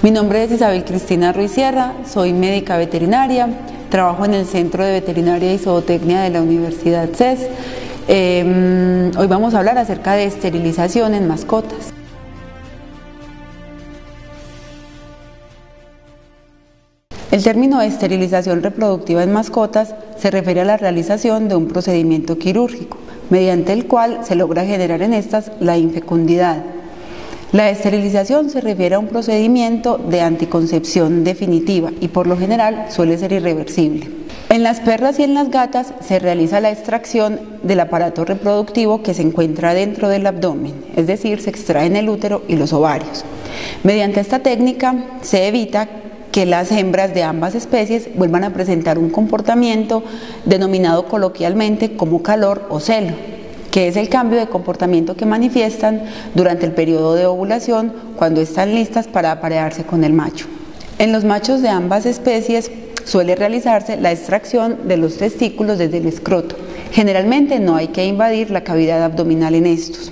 Mi nombre es Isabel Cristina Ruiz Sierra, soy médica veterinaria, trabajo en el Centro de Veterinaria y Zootecnia de la Universidad CES. Hoy vamos a hablar acerca de esterilización en mascotas. El término de esterilización reproductiva en mascotas se refiere a la realización de un procedimiento quirúrgico, mediante el cual se logra generar en estas la infecundidad. La esterilización se refiere a un procedimiento de anticoncepción definitiva y por lo general suele ser irreversible. En las perras y en las gatas se realiza la extracción del aparato reproductivo que se encuentra dentro del abdomen, es decir, se extraen el útero y los ovarios. Mediante esta técnica se evita que las hembras de ambas especies vuelvan a presentar un comportamiento denominado coloquialmente como calor o celo, que es el cambio de comportamiento que manifiestan durante el periodo de ovulación cuando están listas para aparearse con el macho. En los machos de ambas especies suele realizarse la extracción de los testículos desde el escroto. Generalmente no hay que invadir la cavidad abdominal en estos.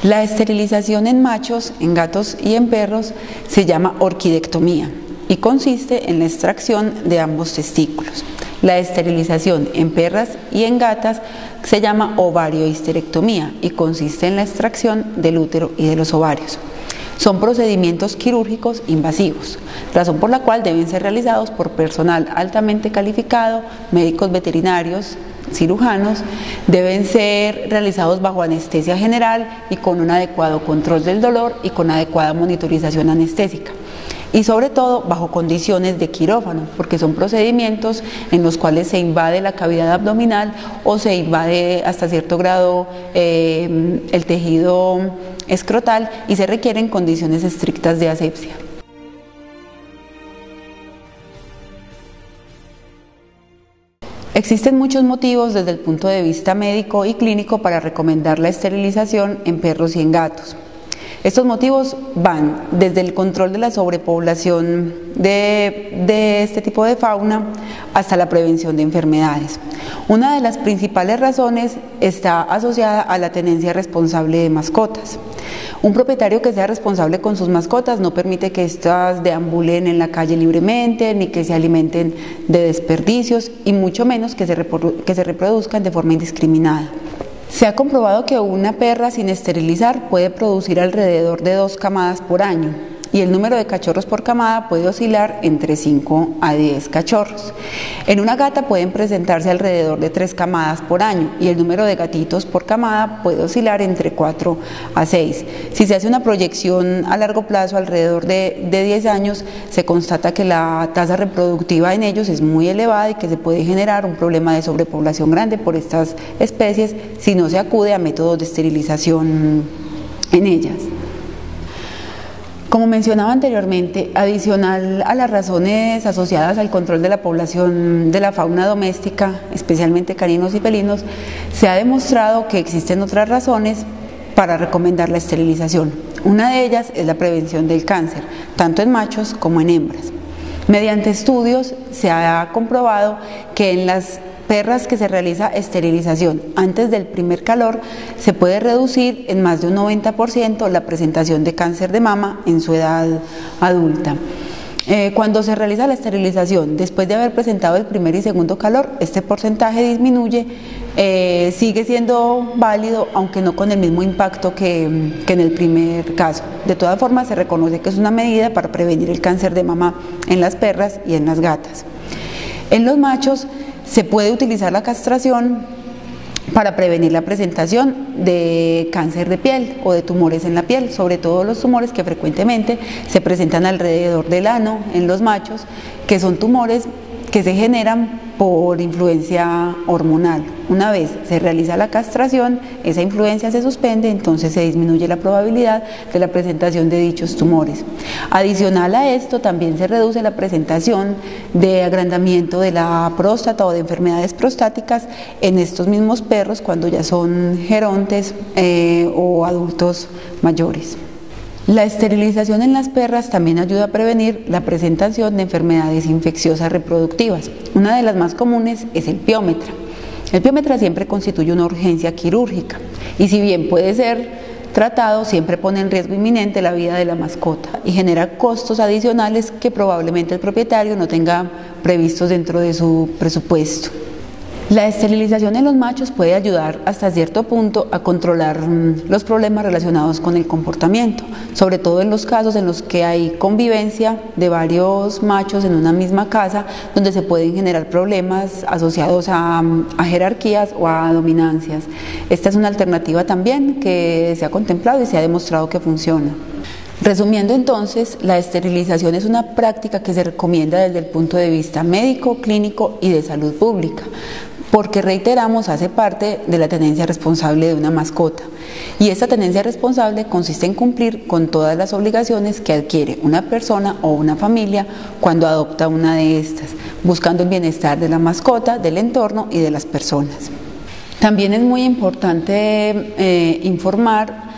La esterilización en machos, en gatos y en perros se llama orquidectomía y consiste en la extracción de ambos testículos. La esterilización en perras y en gatas se llama ovariohisterectomía y consiste en la extracción del útero y de los ovarios. Son procedimientos quirúrgicos invasivos, razón por la cual deben ser realizados por personal altamente calificado, médicos veterinarios, cirujanos, deben ser realizados bajo anestesia general y con un adecuado control del dolor y con adecuada monitorización anestésica. Y sobre todo bajo condiciones de quirófano, porque son procedimientos en los cuales se invade la cavidad abdominal o se invade hasta cierto grado el tejido escrotal y se requieren condiciones estrictas de asepsia. Existen muchos motivos desde el punto de vista médico y clínico para recomendar la esterilización en perros y en gatos. Estos motivos van desde el control de la sobrepoblación de este tipo de fauna hasta la prevención de enfermedades. Una de las principales razones está asociada a la tenencia responsable de mascotas. Un propietario que sea responsable con sus mascotas no permite que éstas deambulen en la calle libremente, ni que se alimenten de desperdicios y mucho menos que se reproduzcan de forma indiscriminada. Se ha comprobado que una perra sin esterilizar puede producir alrededor de 2 camadas por año y el número de cachorros por camada puede oscilar entre 5 a 10 cachorros. En una gata pueden presentarse alrededor de 3 camadas por año y el número de gatitos por camada puede oscilar entre 4 a 6. Si se hace una proyección a largo plazo alrededor de 10 años, se constata que la tasa reproductiva en ellos es muy elevada y que se puede generar un problema de sobrepoblación grande por estas especies si no se acude a métodos de esterilización en ellas. Como mencionaba anteriormente, adicional a las razones asociadas al control de la población de la fauna doméstica, especialmente caninos y felinos, se ha demostrado que existen otras razones para recomendar la esterilización. Una de ellas es la prevención del cáncer, tanto en machos como en hembras. Mediante estudios se ha comprobado que en las perras que se realiza esterilización antes del primer calor se puede reducir en más de un 90% la presentación de cáncer de mama en su edad adulta. Cuando se realiza la esterilización después de haber presentado el primer y segundo calor, este porcentaje disminuye, sigue siendo válido, aunque no con el mismo impacto que en el primer caso. De todas formas, se reconoce que es una medida para prevenir el cáncer de mama en las perras y en las gatas. En los machos se puede utilizar la castración para prevenir la presentación de cáncer de piel o de tumores en la piel, sobre todo los tumores que frecuentemente se presentan alrededor del ano en los machos, que son tumores que se generan por influencia hormonal. Una vez se realiza la castración, esa influencia se suspende, entonces se disminuye la probabilidad de la presentación de dichos tumores. Adicional a esto, también se reduce la presentación de agrandamiento de la próstata o de enfermedades prostáticas en estos mismos perros cuando ya son gerontes o adultos mayores. La esterilización en las perras también ayuda a prevenir la presentación de enfermedades infecciosas reproductivas. Una de las más comunes es el piómetra. El piómetra siempre constituye una urgencia quirúrgica y si bien puede ser tratado siempre pone en riesgo inminente la vida de la mascota y genera costos adicionales que probablemente el propietario no tenga previstos dentro de su presupuesto. La esterilización en los machos puede ayudar hasta cierto punto a controlar los problemas relacionados con el comportamiento, sobre todo en los casos en los que hay convivencia de varios machos en una misma casa, donde se pueden generar problemas asociados a jerarquías o a dominancias. Esta es una alternativa también que se ha contemplado y se ha demostrado que funciona. Resumiendo entonces, la esterilización es una práctica que se recomienda desde el punto de vista médico, clínico y de salud pública, porque reiteramos, hace parte de la tenencia responsable de una mascota. Y esta tenencia responsable consiste en cumplir con todas las obligaciones que adquiere una persona o una familia cuando adopta una de estas, buscando el bienestar de la mascota, del entorno y de las personas. También es muy importante informar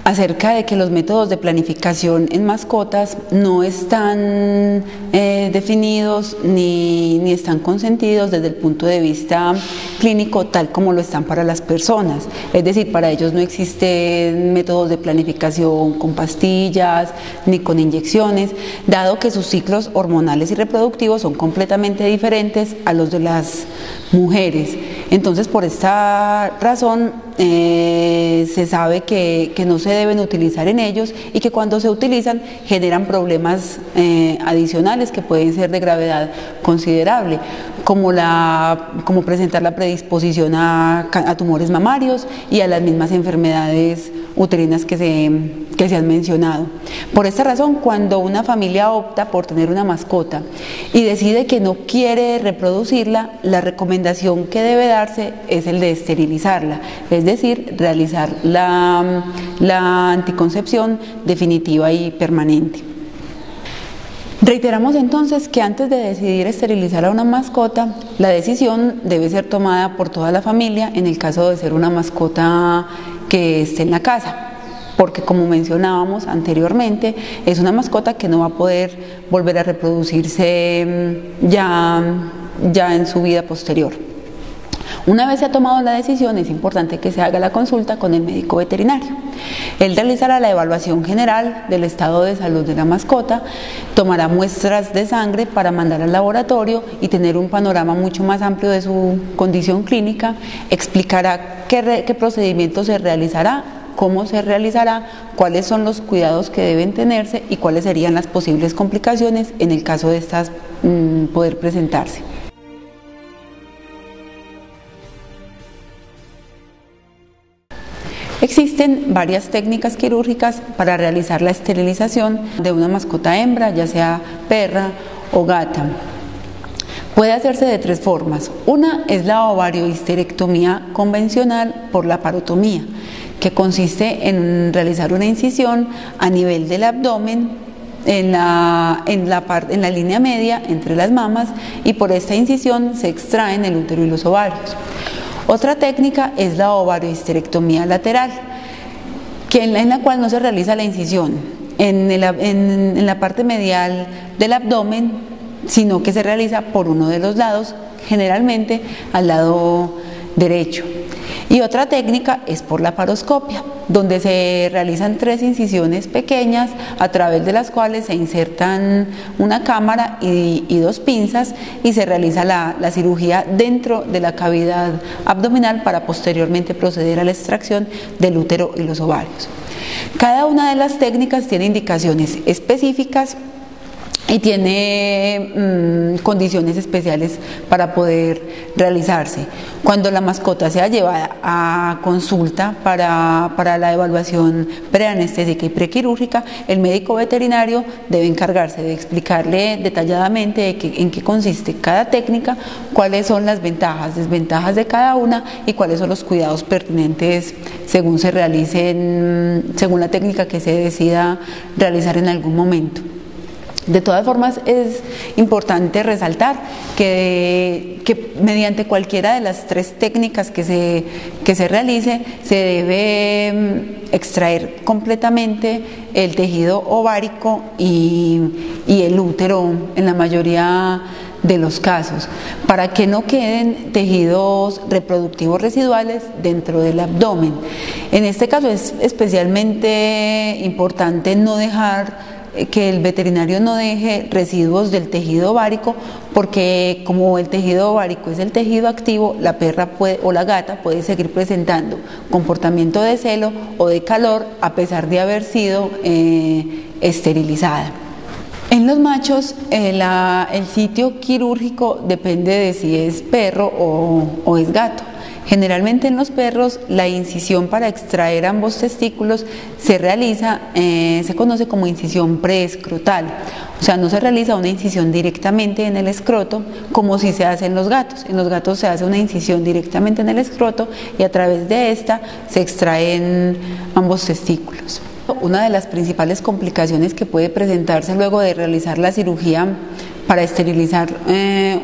acerca de que los métodos de planificación en mascotas no están definidos ni están consentidos desde el punto de vista clínico tal como lo están para las personas. Es decir, para ellos no existen métodos de planificación con pastillas ni con inyecciones, dado que sus ciclos hormonales y reproductivos son completamente diferentes a los de las mujeres. Entonces, por esta razón, se sabe que no se deben utilizar en ellos y que cuando se utilizan generan problemas adicionales que pueden ser de gravedad considerable, como presentar la predisposición a tumores mamarios y a las mismas enfermedades uterinas que se han mencionado. Por esta razón, cuando una familia opta por tener una mascota y decide que no quiere reproducirla, la recomendación que debe darse es el de esterilizarla, es decir, realizar la anticoncepción definitiva y permanente. Reiteramos entonces que antes de decidir esterilizar a una mascota, la decisión debe ser tomada por toda la familia en el caso de ser una mascota que esté en la casa, porque como mencionábamos anteriormente, es una mascota que no va a poder volver a reproducirse ya en su vida posterior. Una vez se ha tomado la decisión, es importante que se haga la consulta con el médico veterinario. Él realizará la evaluación general del estado de salud de la mascota, tomará muestras de sangre para mandar al laboratorio y tener un panorama mucho más amplio de su condición clínica, explicará qué procedimiento se realizará, cómo se realizará, cuáles son los cuidados que deben tenerse y cuáles serían las posibles complicaciones en el caso de estas poder presentarse. Existen varias técnicas quirúrgicas para realizar la esterilización de una mascota hembra, ya sea perra o gata. Puede hacerse de tres formas. Una es la ovariohisterectomía convencional por laparotomía, que consiste en realizar una incisión a nivel del abdomen en la línea media entre las mamas, y por esta incisión se extraen el útero y los ovarios. Otra técnica es la ovariohisterectomía lateral, en la cual no se realiza la incisión en la parte medial del abdomen, sino que se realiza por uno de los lados, generalmente al lado derecho. Y otra técnica es por la laparoscopia, donde se realizan 3 incisiones pequeñas a través de las cuales se insertan una cámara y 2 pinzas, y se realiza la cirugía dentro de la cavidad abdominal para posteriormente proceder a la extracción del útero y los ovarios. Cada una de las técnicas tiene indicaciones específicas y tiene condiciones especiales para poder realizarse. Cuando la mascota sea llevada a consulta para la evaluación preanestésica y prequirúrgica, el médico veterinario debe encargarse de explicarle detalladamente en qué consiste cada técnica, cuáles son las ventajas, desventajas de cada una y cuáles son los cuidados pertinentes según se realicen, según la técnica que se decida realizar en algún momento. De todas formas, es importante resaltar que mediante cualquiera de las 3 técnicas que se realice, se debe extraer completamente el tejido ovárico y el útero en la mayoría de los casos, para que no queden tejidos reproductivos residuales dentro del abdomen. En este caso es especialmente importante no dejar que el veterinario no deje residuos del tejido ovárico, porque como el tejido ovárico es el tejido activo, la perra o la gata puede seguir presentando comportamiento de celo o de calor a pesar de haber sido esterilizada. En los machos, el sitio quirúrgico depende de si es perro o es gato. Generalmente en los perros la incisión para extraer ambos testículos se realiza, se conoce como incisión preescrotal, o sea, no se realiza una incisión directamente en el escroto como si se hace en los gatos. En los gatos se hace una incisión directamente en el escroto y a través de esta se extraen ambos testículos. Una de las principales complicaciones que puede presentarse luego de realizar la cirugía para esterilizar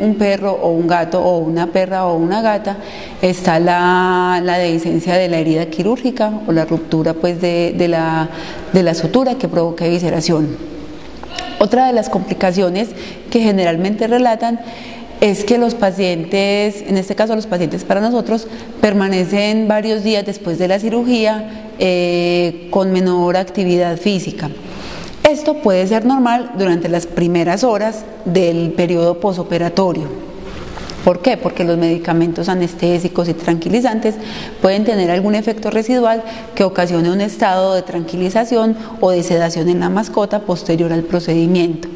un perro o un gato o una perra o una gata está la dehiscencia de la herida quirúrgica o la ruptura pues de la sutura que provoca evisceración. Otra de las complicaciones que generalmente relatan es que los pacientes, en este caso los pacientes para nosotros, permanecen varios días después de la cirugía con menor actividad física. Esto puede ser normal durante las primeras horas del periodo posoperatorio. ¿Por qué? Porque los medicamentos anestésicos y tranquilizantes pueden tener algún efecto residual que ocasione un estado de tranquilización o de sedación en la mascota posterior al procedimiento.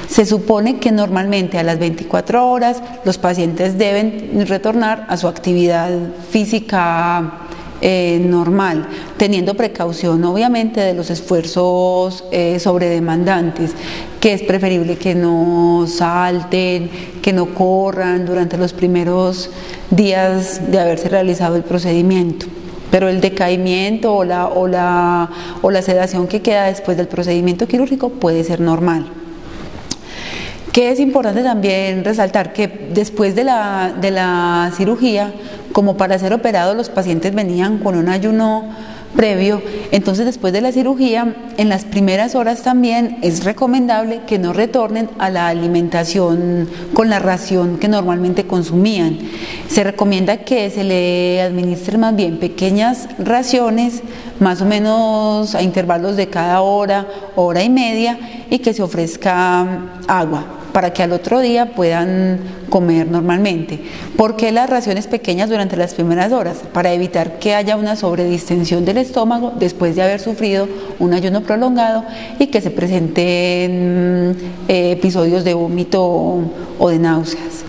Se supone que normalmente a las 24 horas los pacientes deben retornar a su actividad física normal, teniendo precaución obviamente de los esfuerzos sobredemandantes, que es preferible que no salten, que no corran durante los primeros días de haberse realizado el procedimiento. Pero el decaimiento o la sedación que queda después del procedimiento quirúrgico puede ser normal. Que es importante también resaltar que después de la cirugía, como para ser operados los pacientes venían con un ayuno previo, entonces después de la cirugía, en las primeras horas también es recomendable que no retornen a la alimentación con la ración que normalmente consumían. Se recomienda que se le administren más bien pequeñas raciones, más o menos a intervalos de cada hora, hora y media, y que se ofrezca agua para que al otro día puedan comer normalmente. ¿Por qué las raciones pequeñas durante las primeras horas? Para evitar que haya una sobredistensión del estómago después de haber sufrido un ayuno prolongado y que se presenten episodios de vómito o de náuseas.